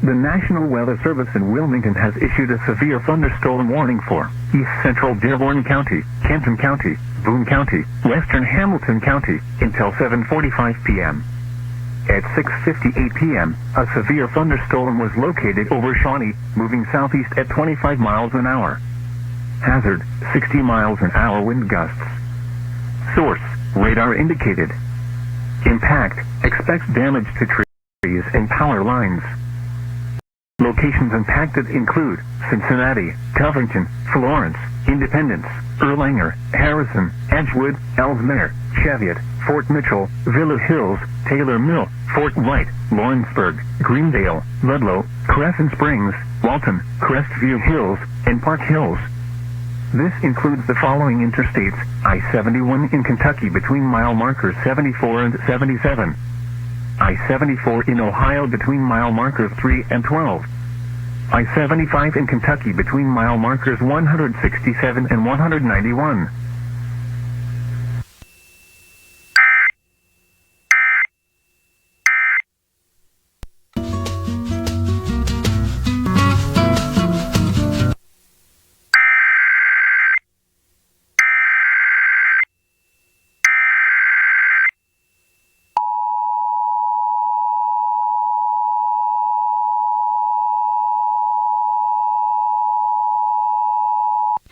The National Weather Service in Wilmington has issued a severe thunderstorm warning for East Central Dearborn County, Kenton County, Boone County, Western Hamilton County until 7:45 p.m. At 6:58 p.m., a severe thunderstorm was located over Shawnee, moving southeast at 25 miles an hour. Hazard, 60 miles an hour wind gusts. Source, radar indicated. Impact, expects damage to trees and power lines. Locations impacted include Cincinnati, Covington, Florence, Independence, Erlanger, Harrison, Edgewood, Ellesmere, Cheviot, Fort Mitchell, Villa Hills, Taylor Mill, Fort Wright, Lawrenceburg, Greendale, Ludlow, Crescent Springs, Walton, Crestview Hills, and Park Hills. This includes the following interstates: I-71 in Kentucky between mile markers 74 and 77. I-74 in Ohio between mile markers 3 and 12. I-75 in Kentucky between mile markers 167 and 191.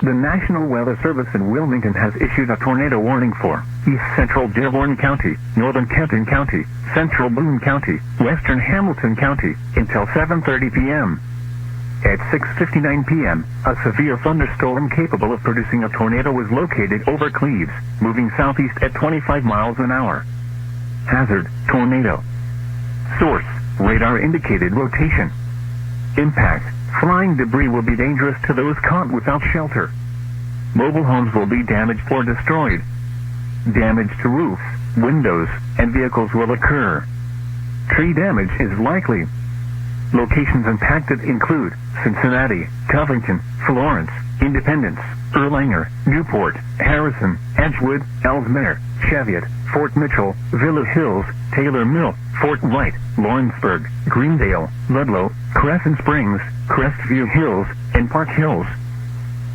The National Weather Service in Wilmington has issued a tornado warning for East Central Dearborn County, Northern Kenton County, Central Boone County, Western Hamilton County until 7:30 p.m. At 6:59 p.m., a severe thunderstorm capable of producing a tornado was located over Cleves, moving southeast at 25 miles an hour. Hazard, tornado. Source, radar indicated rotation. Impact, flying debris will be dangerous to those caught without shelter. Mobile homes will be damaged or destroyed. Damage to roofs, windows, and vehicles will occur. Tree damage is likely. Locations impacted include Cincinnati, Covington, Florence, Independence, Erlanger, Newport, Harrison, Edgewood, Ellesmere, Cheviot, Fort Mitchell, Villa Hills, Taylor Mill, Fort Wright, Lawrenceburg, Greendale, Ludlow, Crescent Springs, Crestview Hills, and Park Hills.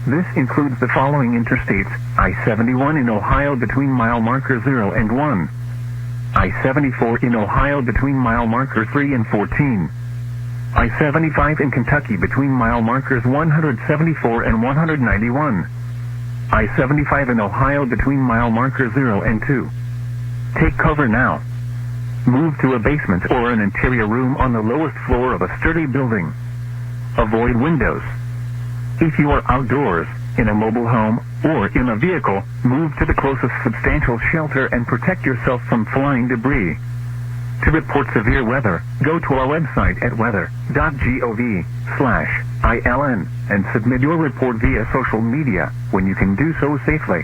This includes the following interstates: I-71 in Ohio between mile marker 0 and 1. I-74 in Ohio between mile marker 3 and 14. I-75 in Kentucky between mile markers 174 and 191. I-75 in Ohio between mile marker 0 and 2. Take cover now. Move to a basement or an interior room on the lowest floor of a sturdy building. Avoid windows. If you are outdoors, in a mobile home, or in a vehicle, move to the closest substantial shelter and protect yourself from flying debris. To report severe weather, go to our website at weather.gov/ILN and submit your report via social media when you can do so safely.